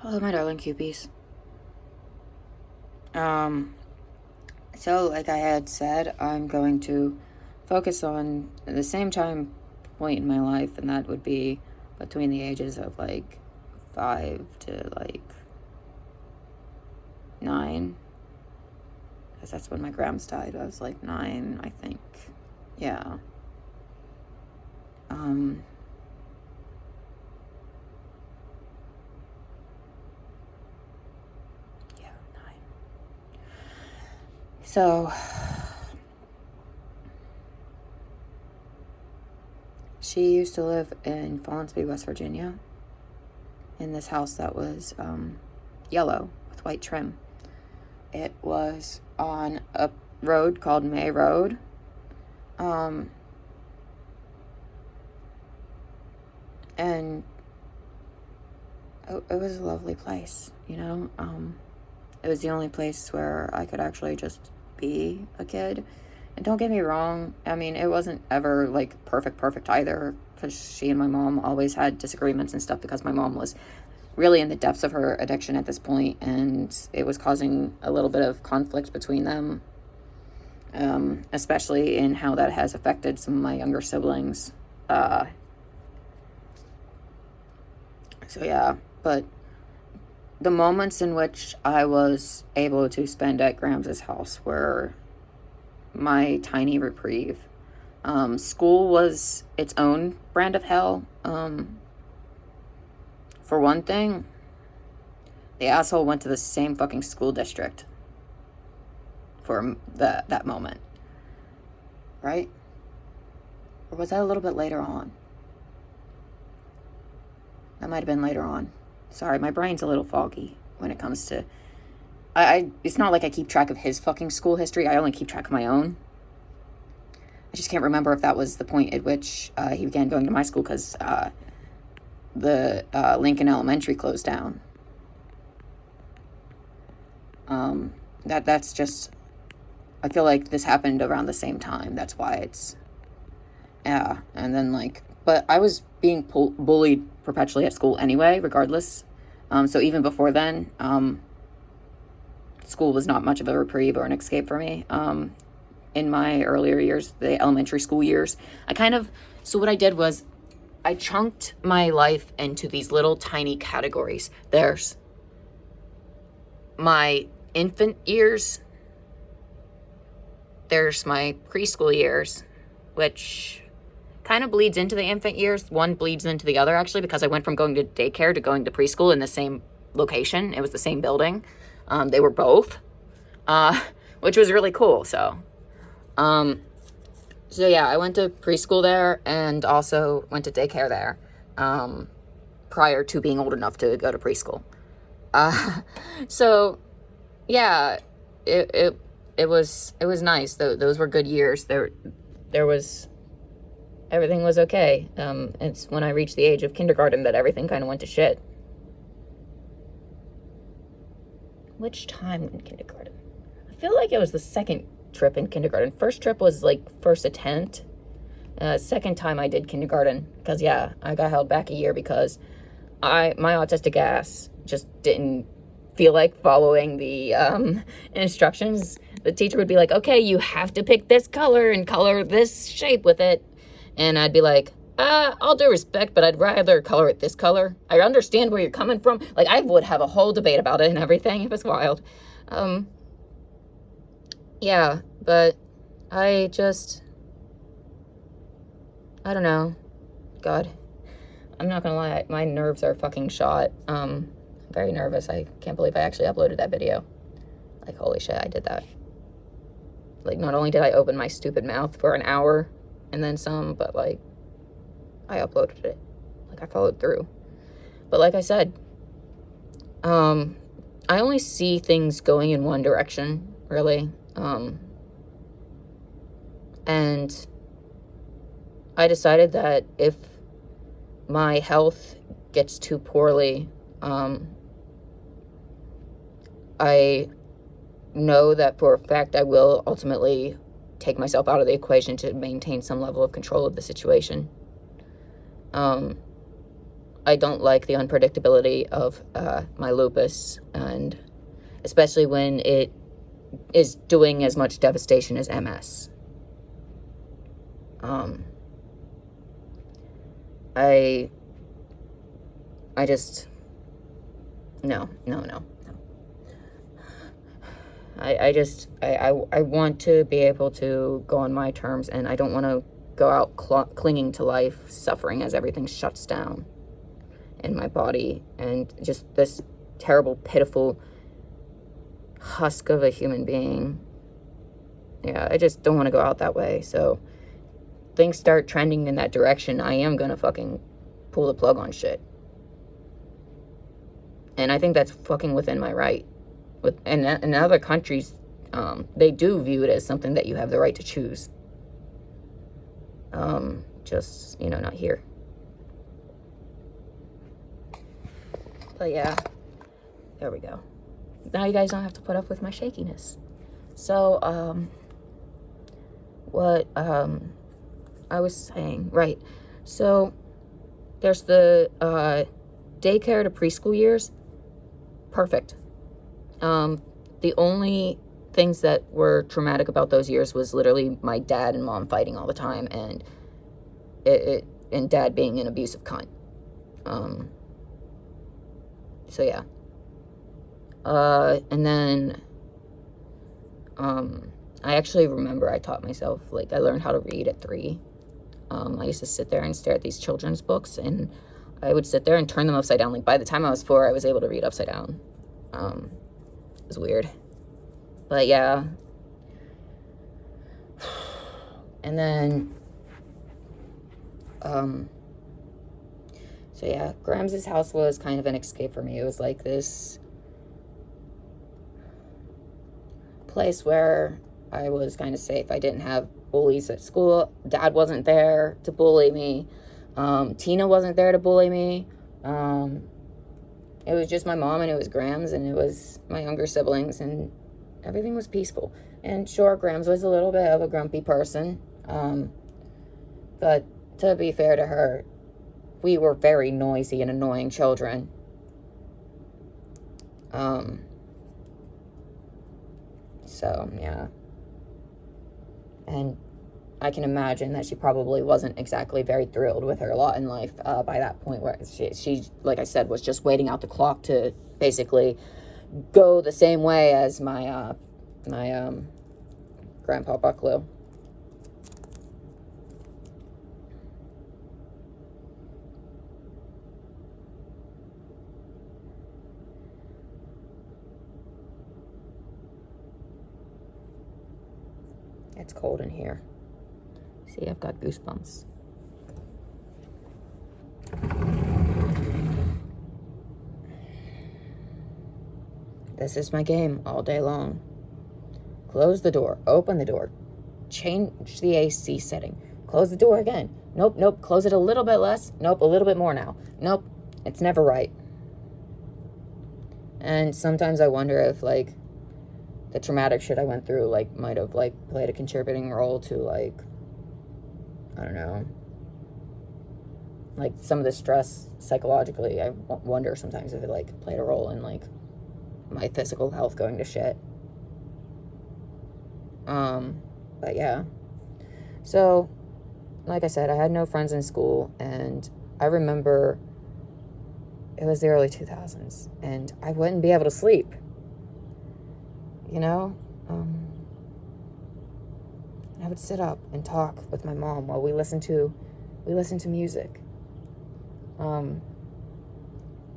Hello, my darling cupies. Um, so like I had said, I'm going to focus on the same time point in my life, and that would be between the ages of like 5 to like 9, because that's when my grams died. I was like 9, I think. Yeah. Um, yeah, 9. So she used to live in Fallensby, West Virginia, in this house that was yellow with white trim. It was on a road called May Road. Um, and it was a lovely place, you know? It was the only place where I could actually just be a kid. And don't get me wrong, I mean, it wasn't ever like perfect either, because she and my mom always had disagreements and stuff, because my mom was really in the depths of her addiction at this point, and it was causing a little bit of conflict between them, especially in how that has affected some of my younger siblings. So yeah, but the moments in which I was able to spend at Grams's house were my tiny reprieve. School was its own brand of hell. For one thing, the asshole went to the same fucking school district for that moment, right? Or was that a little bit later on? That might have been later on. Sorry, my brain's a little foggy when it comes to... it's not like I keep track of his fucking school history. I only keep track of my own. I just can't remember if that was the point at which he began going to my school, because the Lincoln Elementary closed down. That's just... I feel like this happened around the same time. That's why it's... Yeah, and then like... But I was being bullied perpetually at school anyway, regardless. So even before then, school was not much of a reprieve or an escape for me. In my earlier years, the elementary school years, so what I did was I chunked my life into these little tiny categories. There's my infant years, there's my preschool years, which kind of bleeds into the infant years. One bleeds into the other, actually, because I went from going to daycare to going to preschool in the same location. It was the same building. They were both, which was really cool. So yeah, I went to preschool there and also went to daycare there, prior to being old enough to go to preschool. So yeah, it was nice. Those were good years. There was... Everything was okay. It's when I reached the age of kindergarten that everything kind of went to shit. Which time in kindergarten? I feel like it was the second trip in kindergarten. First trip was like first attempt. Second time I did kindergarten, because yeah, I got held back a year because my autistic ass just didn't feel like following the instructions. The teacher would be like, okay, you have to pick this color and color this shape with it. And I'd be like, all due respect, but I'd rather color it this color. I understand where you're coming from. Like, I would have a whole debate about it and everything. It was wild. Yeah, but I don't know. God, I'm not gonna lie, my nerves are fucking shot. I'm very nervous. I can't believe I actually uploaded that video. Like, holy shit, I did that. Like, not only did I open my stupid mouth for an hour and then some, but like, I uploaded it. Like, I followed through. But like I said, I only see things going in one direction, really. And I decided that if my health gets too poorly, I know that for a fact I will ultimately take myself out of the equation to maintain some level of control of the situation. I don't like the unpredictability of my lupus, and especially when it is doing as much devastation as MS. I just, no. I want to be able to go on my terms, and I don't want to go out clinging to life, suffering as everything shuts down in my body, and just this terrible, pitiful husk of a human being. Yeah, I just don't want to go out that way. So things start trending in that direction, I am gonna fucking pull the plug on shit. And I think that's fucking within my right. In other countries, they do view it as something that you have the right to choose. Just, not here. But yeah, there we go. Now you guys don't have to put up with my shakiness. So, what, I was saying, right. So, there's the, daycare to preschool years. Perfect. The only things that were traumatic about those years was literally my dad and mom fighting all the time, and and dad being an abusive cunt. So yeah. And then, I actually remember I taught myself, I learned how to read at 3. I used to sit there and stare at these children's books, and I would sit there and turn them upside down. By the time I was 4, I was able to read upside down. It was weird. But yeah. And then, so yeah, Grams' house was kind of an escape for me. It was like this place where I was kind of safe. I didn't have bullies at school. Dad wasn't there to bully me. Tina wasn't there to bully me. It was just my mom, and it was Grams, and it was my younger siblings, and everything was peaceful. And sure, Grams was a little bit of a grumpy person. But to be fair to her, we were very noisy and annoying children. So, yeah. And I can imagine that she probably wasn't exactly very thrilled with her lot in life by that point, where she, like I said, was just waiting out the clock to basically go the same way as my Grandpa Bucklew. It's cold in here. See, I've got goosebumps. This is my game all day long. Close the door, open the door, change the AC setting, close the door again. Nope, close it a little bit less. Nope, a little bit more now. Nope, it's never right. And sometimes I wonder if, the traumatic shit I went through, might have, played a contributing role to, I don't know, some of the stress psychologically. I wonder sometimes if it, played a role in, my physical health going to shit. But yeah. So, like I said, I had no friends in school, and I remember it was the early 2000s, and I wouldn't be able to sleep. I would sit up and talk with my mom while we listened to music.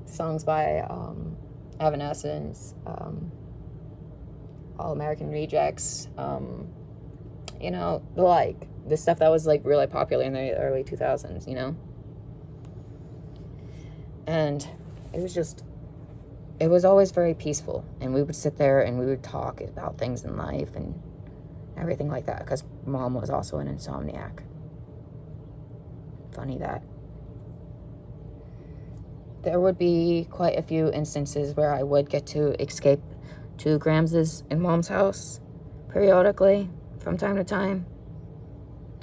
Songs by Evanescence, All American Rejects, the stuff that was really popular in the early 2000s, and it was always very peaceful, and we would sit there and we would talk about things in life and everything like that, because Mom was also an insomniac. Funny that. There would be quite a few instances where I would get to escape to Grams's and Mom's house periodically from time to time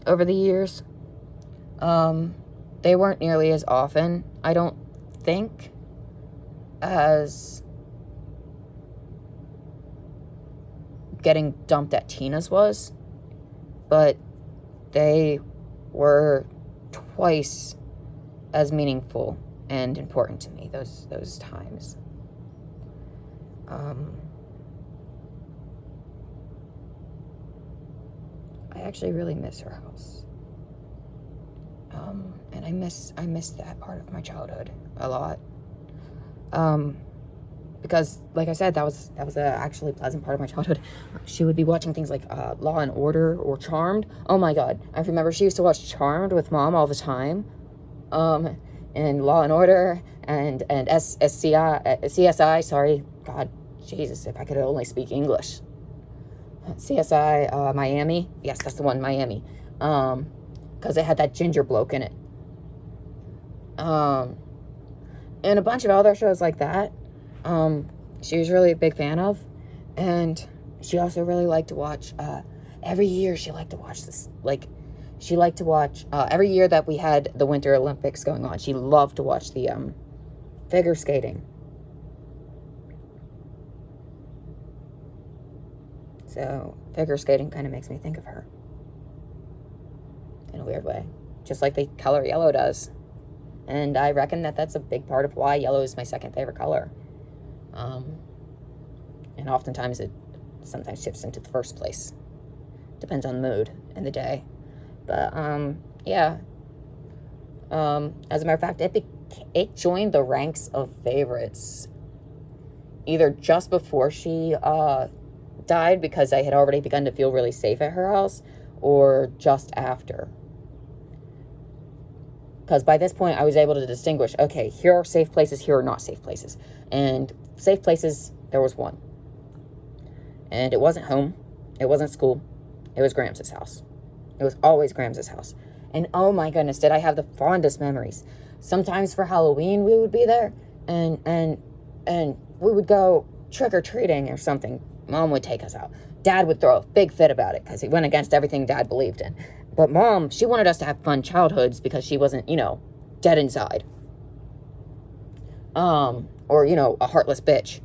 over the years. They weren't nearly as often. I don't think as getting dumped at Tina's was, but they were twice as meaningful and important to me, those times. I actually really miss her house. And I miss that part of my childhood a lot. Because, like I said, that was a actually pleasant part of my childhood. She would be watching things like Law and Order or Charmed. Oh my God, I remember she used to watch Charmed with Mom all the time. And Law and Order and CSI. Sorry, God, Jesus, if I could only speak English. CSI Miami. Yes, that's the one, Miami. Because it had that ginger bloke in it. And a bunch of other shows like that. She was really a big fan of. And she also really liked to watch, every year she liked to watch this, she liked to watch, every year that we had the Winter Olympics going on, she loved to watch the, figure skating. So, figure skating kind of makes me think of her. In a weird way. Just like the color yellow does. And I reckon that that's a big part of why yellow is my second favorite color. And oftentimes it sometimes shifts into the first place. Depends on the mood and the day. But, yeah. As a matter of fact, it joined the ranks of favorites either just before she died, because I had already begun to feel really safe at her house, or just after. Because by this point, I was able to distinguish, okay, here are safe places, here are not safe places. And safe places, there was one. And it wasn't home. It wasn't school. It was Gramps' house. It was always Gramps' house. And oh my goodness, did I have the fondest memories. Sometimes for Halloween, we would be there. And we would go trick-or-treating or something. Mom would take us out. Dad would throw a big fit about it because he went against everything Dad believed in. But Mom, she wanted us to have fun childhoods because she wasn't, dead inside. Or, a heartless bitch.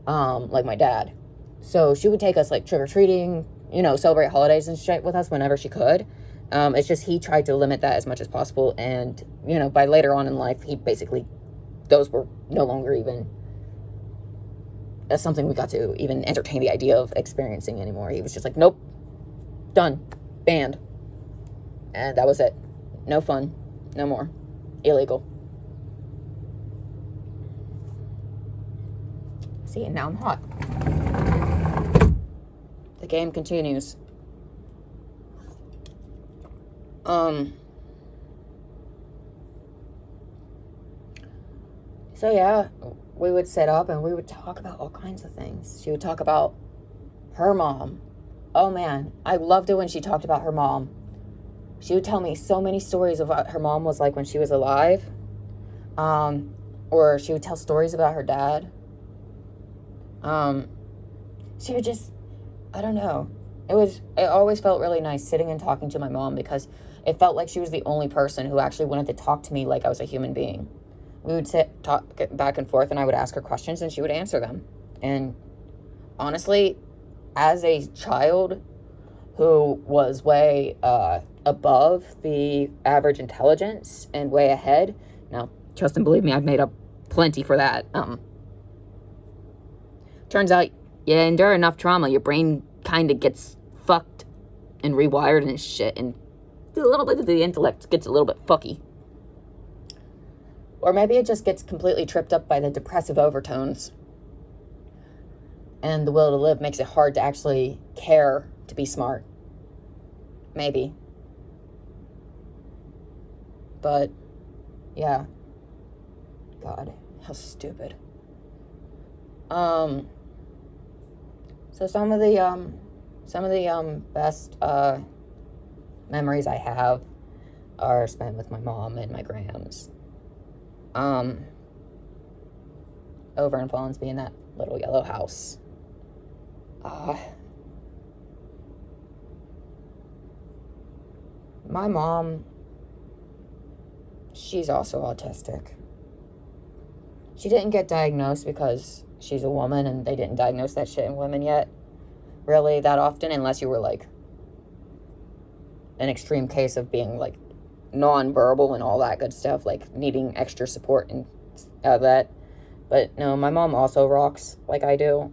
Like my dad. So she would take us, trick-or-treating, celebrate holidays and shit with us whenever she could. It's just he tried to limit that as much as possible. And, by later on in life, those were no longer even something we got to even entertain the idea of experiencing anymore. He was just like, nope, done, banned. And that was it. No fun, no more, illegal. See, and now I'm hot. The game continues. So yeah, we would sit up and we would talk about all kinds of things. She would talk about her mom. Oh man, I loved it when she talked about her mom. She would tell me so many stories of what her mom was like when she was alive. Or she would tell stories about her dad. She would just, I don't know. It always felt really nice sitting and talking to my mom because it felt like she was the only person who actually wanted to talk to me like I was a human being. We would talk back and forth, and I would ask her questions, and she would answer them. And honestly, as a child who was way above the average intelligence and way ahead, now, trust and believe me, I've made up plenty for that. Turns out, you endure enough trauma, your brain kind of gets fucked and rewired and shit, and a little bit of the intellect gets a little bit fucky. Or maybe it just gets completely tripped up by the depressive overtones. And the will to live makes it hard to actually care to be smart. Maybe. But, yeah. God, how stupid. So some of the best memories I have are spent with my mom and my grams. Over in Fallensby in that little yellow house. My mom, she's also autistic. She didn't get diagnosed because she's a woman and they didn't diagnose that shit in women yet, really, that often, unless you were, like, an extreme case of being, like, non-verbal and all that good stuff, like, needing extra support and that. But, no, my mom also rocks like I do.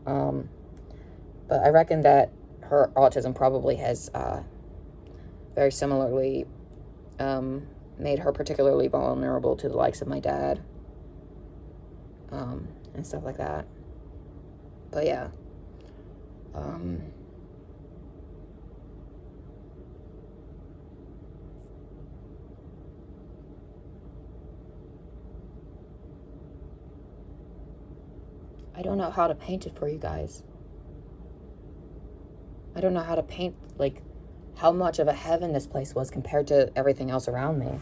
But I reckon that her autism probably has very similarly made her particularly vulnerable to the likes of my dad. And stuff like that. But yeah. I don't know how to paint it for you guys. I don't know how to paint, like, how much of a heaven this place was compared to everything else around me.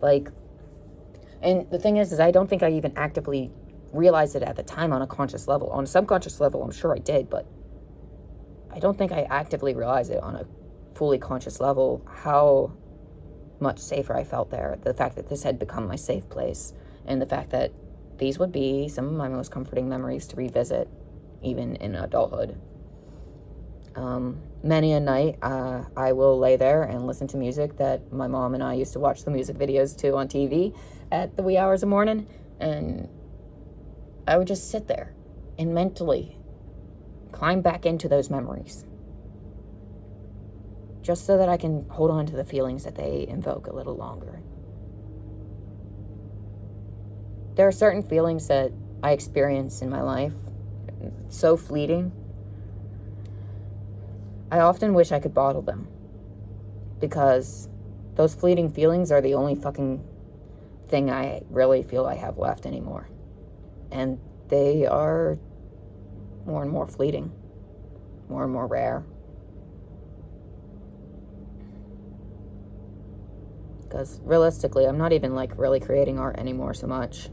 Like, and the thing is I don't think I even actively realized it at the time on a conscious level. On a subconscious level, I'm sure I did, but I don't think I actively realized it on a fully conscious level how much safer I felt there. The fact that this had become my safe place, and the fact that these would be some of my most comforting memories to revisit, even in adulthood. Many a night, I will lay there and listen to music that my mom and I used to watch the music videos to on TV at the wee hours of morning, and I would just sit there and mentally climb back into those memories, just so that I can hold on to the feelings that they invoke a little longer. There are certain feelings that I experience in my life, so fleeting. I often wish I could bottle them, because those fleeting feelings are the only fucking thing I really feel I have left anymore. And they are more and more fleeting, more and more rare. Because realistically, I'm not even, like, really creating art anymore so much.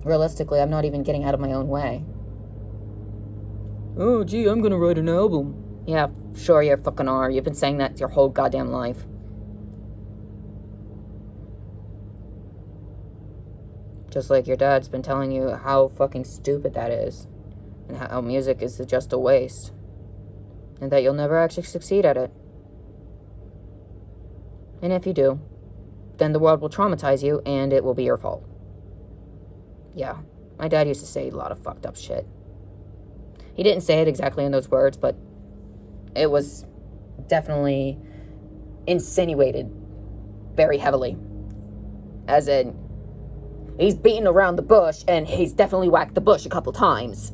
Realistically, I'm not even getting out of my own way. Oh, gee, I'm gonna write an album. Yeah, sure you fucking are. You've been saying that your whole goddamn life. Just like your dad's been telling you how fucking stupid that is, and how music is just a waste, and that you'll never actually succeed at it. And if you do, then the world will traumatize you, and it will be your fault. Yeah, my dad used to say a lot of fucked up shit. He didn't say it exactly in those words, but it was definitely insinuated very heavily. As in, he's beaten around the bush, and he's definitely whacked the bush a couple times.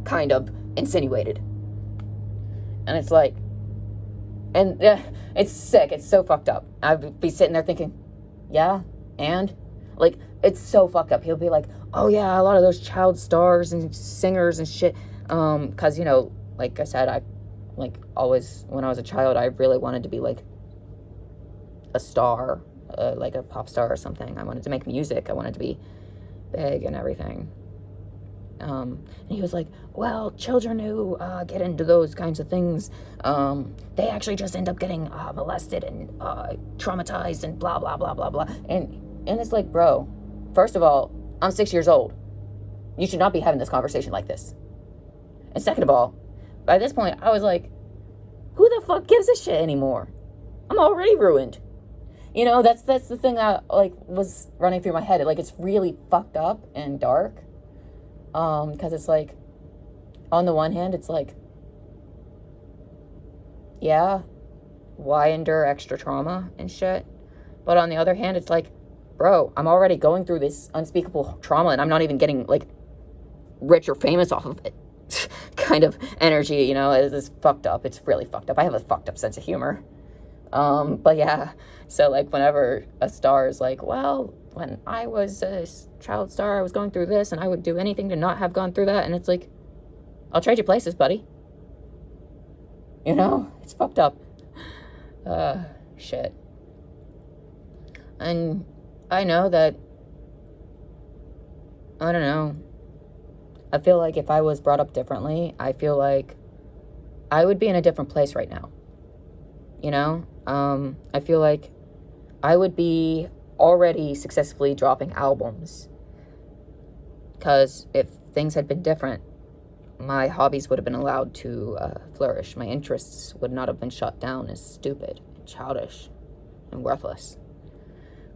Kind of insinuated. And it's like, and it's sick. It's so fucked up. I'd be sitting there thinking, yeah, and? Like, it's so fucked up. He'll be like, oh yeah, a lot of those child stars and singers and shit. Because, you know, like I said, I, like, always, when I was a child, I really wanted to be, like, a star, like a pop star or something. I wanted to make music. I wanted to be big and everything. And he was like, well, children who get into those kinds of things, they actually just end up getting molested and traumatized and blah, blah, blah, blah, blah. And it's like, bro, first of all, I'm 6 years old. You should not be having this conversation like this. And second of all, by this point, I was like, who the fuck gives a shit anymore? I'm already ruined. You know, that's the thing that, like, was running through my head. Like, it's really fucked up and dark. Because it's like, on the one hand, it's like, yeah, why endure extra trauma and shit? But on the other hand, it's like, bro, I'm already going through this unspeakable trauma, and I'm not even getting, like, rich or famous off of it. Kind of energy, you know, it's fucked up. It's really fucked up. I have a fucked up sense of humor. But yeah, so, like, whenever a star is like, well, when I was a child star, I was going through this, and I would do anything to not have gone through that, and it's like, I'll trade you places, buddy. You know, it's fucked up. Shit. And I know that, I don't know, I feel like if I was brought up differently, I feel like I would be in a different place right now. You know? I feel like I would be already successfully dropping albums. Because if things had been different, my hobbies would have been allowed to flourish. My interests would not have been shut down as stupid and childish and worthless.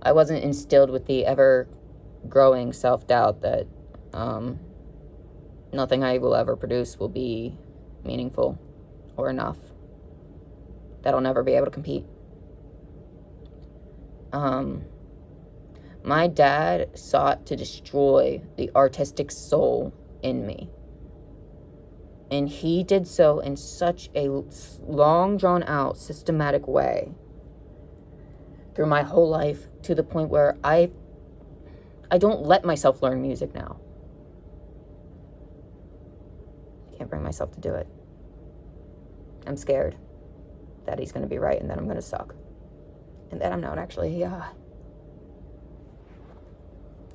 I wasn't instilled with the ever-growing self-doubt that nothing I will ever produce will be meaningful or enough, that I'll never be able to compete. My dad sought to destroy the artistic soul in me. And he did so in such a long, drawn-out, systematic way through my whole life, to the point where I don't let myself learn music now. I can't bring myself to do it. I'm scared that he's going to be right and that I'm going to suck. And that I'm not actually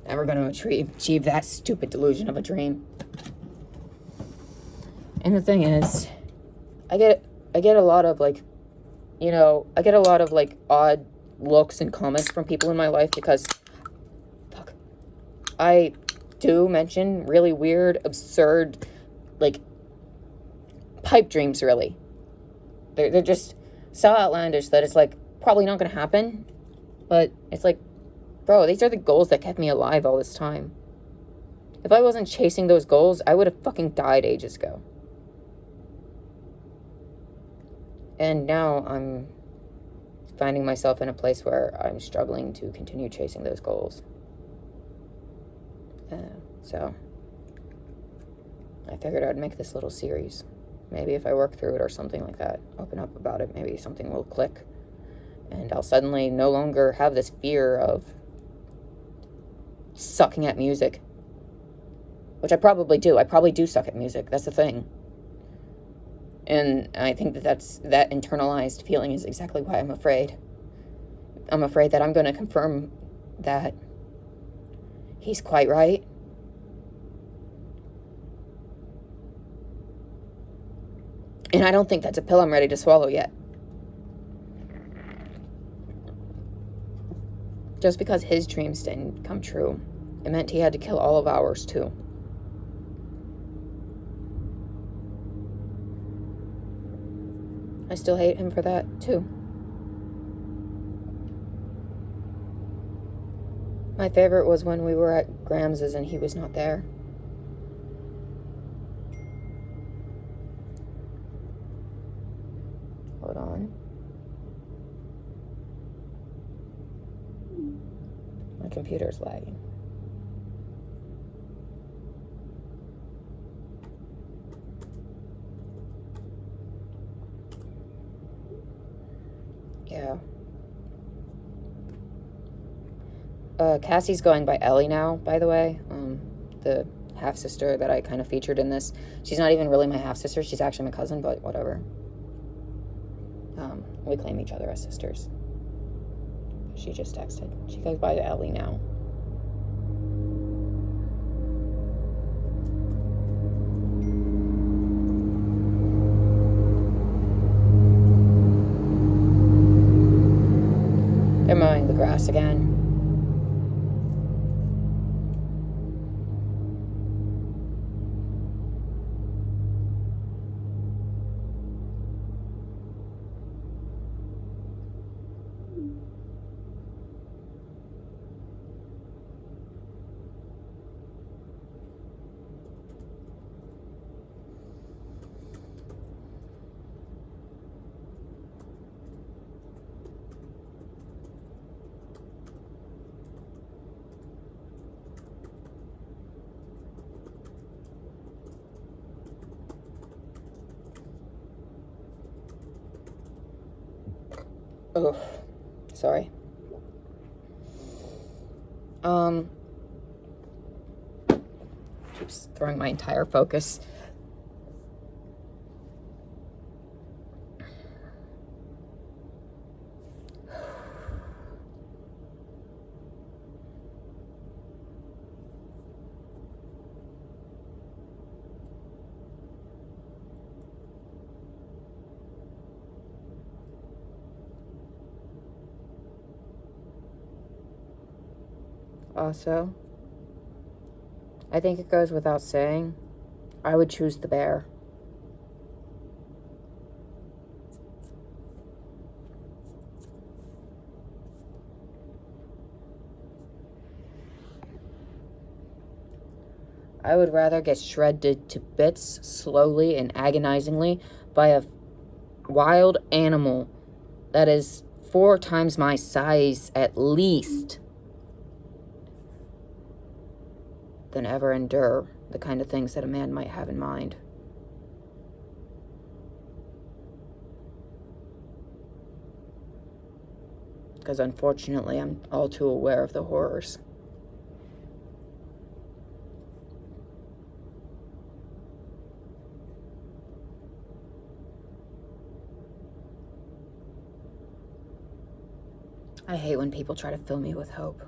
ever going to achieve that stupid delusion of a dream. And the thing is, I get a lot of I get a lot of odd looks and comments from people in my life because I do mention really weird, absurd, pipe dreams, really. They're just so outlandish that it's probably not going to happen. But it's bro, these are the goals that kept me alive all this time. If I wasn't chasing those goals, I would have fucking died ages ago. And now I'm finding myself in a place where I'm struggling to continue chasing those goals. So I figured I'd make this little series. Maybe if I work through it or something like that, open up about it, maybe something will click. And I'll suddenly no longer have this fear of sucking at music. Which I probably do. I probably do suck at music. That's the thing. And I think that internalized feeling is exactly why I'm afraid. I'm afraid that I'm going to confirm that he's quite right. And I don't think that's a pill I'm ready to swallow yet. Just because his dreams didn't come true, it meant he had to kill all of ours too. I still hate him for that too. My favorite was when we were at Grams's and he was not there. Hold on. My computer's lagging. Yeah. Cassie's going by Ellie now, by the way. The half-sister that I kind of featured in this. She's not even really my half-sister. She's actually my cousin, but whatever. We claim each other as sisters. She just texted. She goes by Ellie now. They're mowing the grass again. Oh, sorry. Keeps throwing my entire focus. also, I think it goes without saying, I would choose the bear. I would rather get shredded to bits slowly and agonizingly by a wild animal that is 4 times my size at least than ever endure the kind of things that a man might have in mind. Because unfortunately, I'm all too aware of the horrors. I hate when people try to fill me with hope.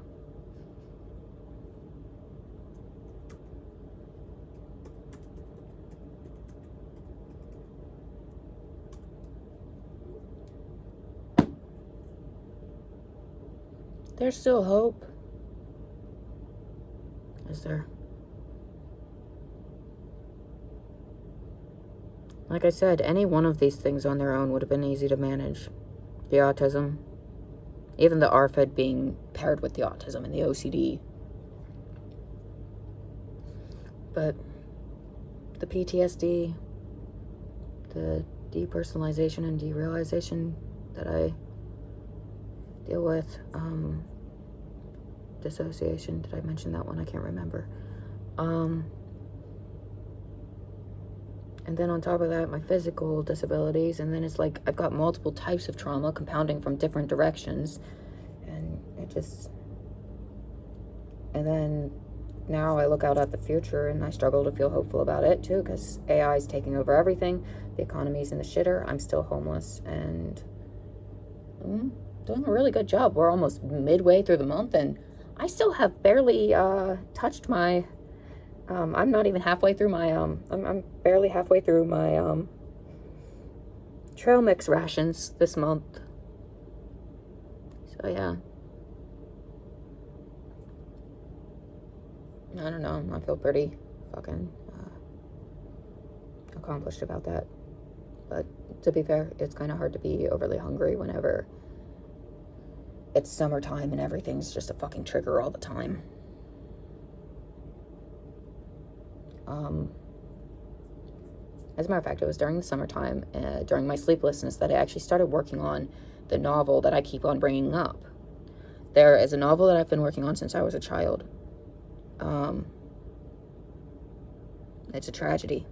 There's still hope. Is there? Like I said, any one of these things on their own would have been easy to manage. The autism, even the ARFID being paired with the autism and the OCD. But the PTSD, the depersonalization and derealization that I deal with, dissociation, did I mention that one? I can't remember. And then on top of that, my physical disabilities, and then it's like I've got multiple types of trauma compounding from different directions, and and then now I look out at the future and I struggle to feel hopeful about it too, because AI is taking over everything, the economy's in the shitter, I'm still homeless, and doing a really good job. We're almost midway through the month, and I still have barely touched my I'm not even halfway through my I'm barely halfway through my trail mix rations this month. So yeah, I don't know, I feel pretty fucking accomplished about that. But to be fair, it's kind of hard to be overly hungry whenever it's summertime and everything's just a fucking trigger all the time. As a matter of fact, it was during the summertime, during my sleeplessness, that I actually started working on the novel that I keep on bringing up. There is a novel that I've been working on since I was a child. It's a tragedy.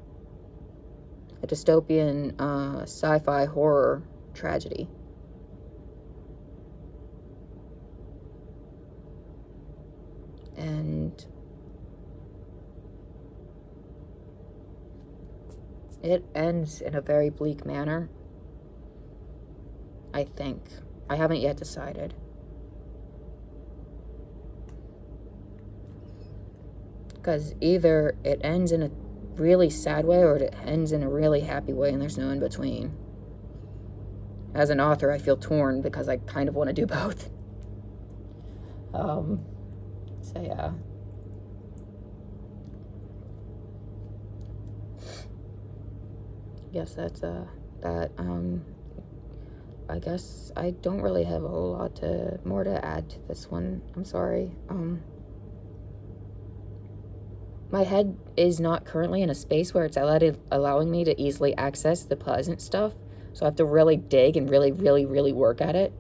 A dystopian sci-fi horror tragedy. And it ends in a very bleak manner, I think. I haven't yet decided. Because either it ends in a really sad way or it ends in a really happy way, and there's no in between. As an author, I feel torn because I kind of want to do both. So yeah. Yes, that's that. I guess I don't really have a whole lot more to add to this one. I'm sorry. My head is not currently in a space where it's allowing me to easily access the pleasant stuff. So I have to really dig and really, really, really work at it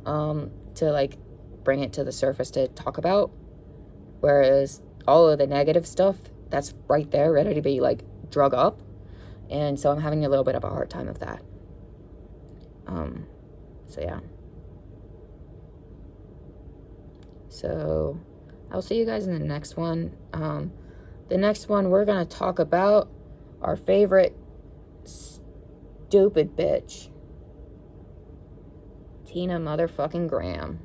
to like bring it to the surface to talk about. Whereas all of the negative stuff, that's right there, ready to be like drug up. And so I'm having a little bit of a hard time of that. So yeah. So I'll see you guys in the next one. The next one, we're going to talk about our favorite stupid bitch. Tina motherfucking Graham.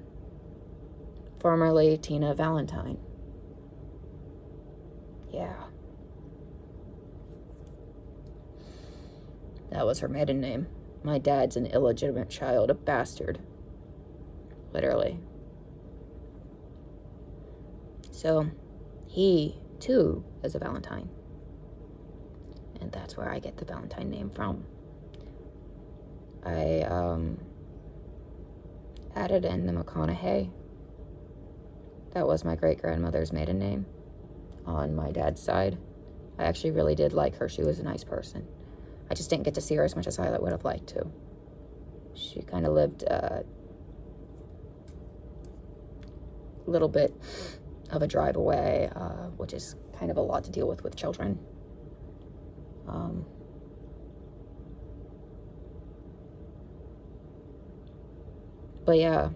Formerly Tina Valentine. Yeah. That was her maiden name. My dad's an illegitimate child, a bastard. Literally. So he, too, is a Valentine. And that's where I get the Valentine name from. I added in the McConaughey. That was my great-grandmother's maiden name on my dad's side. I actually really did like her. She was a nice person. I just didn't get to see her as much as I would have liked to. She kind of lived a little bit of a drive away, which is kind of a lot to deal with children. But yeah,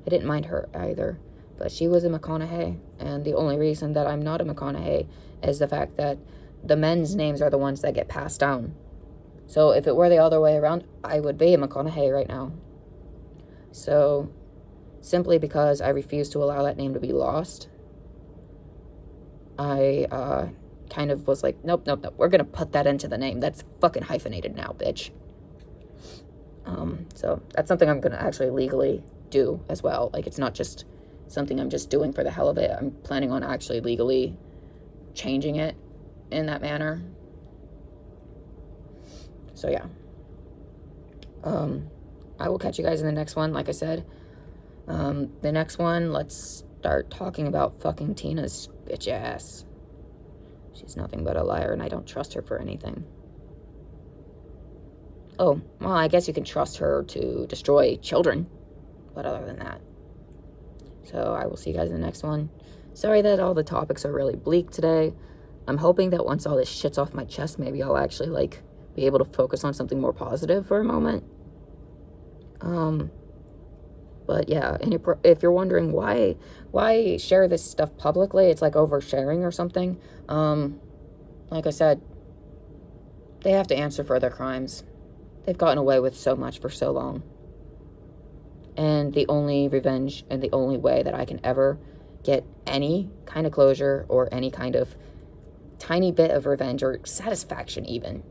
I didn't mind her either. But she was a McConaughey, and the only reason that I'm not a McConaughey is the fact that the men's names are the ones that get passed down. So if it were the other way around, I would be a McConaughey right now. So simply because I refuse to allow that name to be lost, I kind of was like, nope, we're going to put that into the name. That's fucking hyphenated now, bitch. So that's something I'm going to actually legally do as well. Like, it's not just something I'm just doing for the hell of it. I'm planning on actually legally changing it in that manner. So yeah. I will catch you guys in the next one, like I said. The next one, let's start talking about fucking Tina's bitch ass. She's nothing but a liar, and I don't trust her for anything. Oh, well, I guess you can trust her to destroy children, but other than that. So I will see you guys in the next one. Sorry that all the topics are really bleak today. I'm hoping that once all this shit's off my chest, maybe I'll actually, like, be able to focus on something more positive for a moment. But yeah, and if you're wondering why share this stuff publicly, it's like oversharing or something. Like I said, they have to answer for their crimes. They've gotten away with so much for so long. And the only revenge and the only way that I can ever get any kind of closure or any kind of tiny bit of revenge or satisfaction even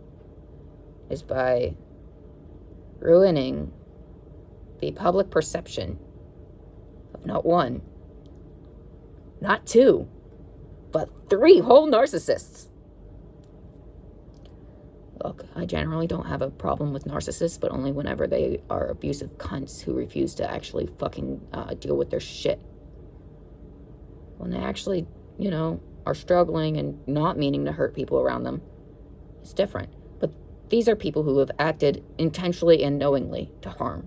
is by ruining the public perception of not one, not two, but 3 whole narcissists. Look, I generally don't have a problem with narcissists, but only whenever they are abusive cunts who refuse to actually fucking deal with their shit. When they actually, are struggling and not meaning to hurt people around them, it's different. But these are people who have acted intentionally and knowingly to harm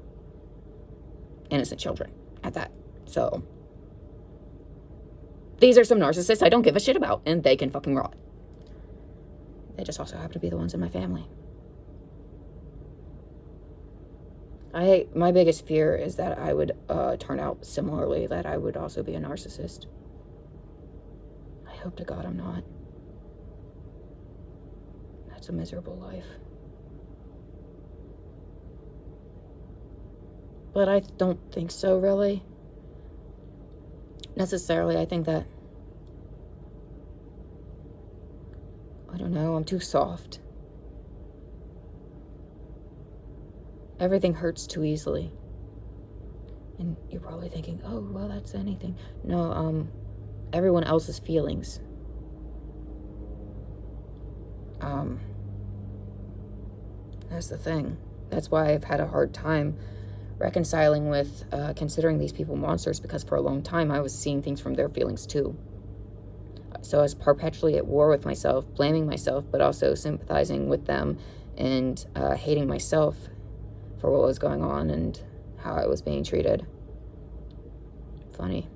innocent children at that. So these are some narcissists I don't give a shit about, and they can fucking rot. They just also happen to be the ones in my family. My biggest fear is that I would turn out similarly, that I would also be a narcissist. I hope to God I'm not. That's a miserable life. But I don't think so, really. Necessarily, I think that, I don't know, I'm too soft. Everything hurts too easily. And you're probably thinking, oh, well, that's anything. No, everyone else's feelings. That's the thing. That's why I've had a hard time reconciling with considering these people monsters, because for a long time I was seeing things from their feelings too. So I was perpetually at war with myself, blaming myself, but also sympathizing with them and hating myself for what was going on and how I was being treated. Funny.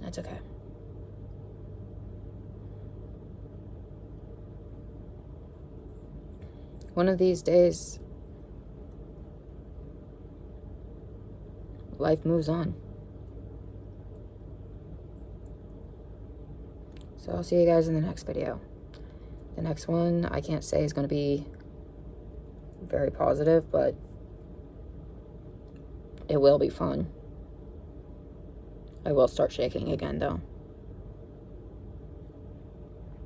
That's okay. One of these days, life moves on. So I'll see you guys in the next video. The next one, I can't say is going to be very positive, but it will be fun. I will start shaking again, though.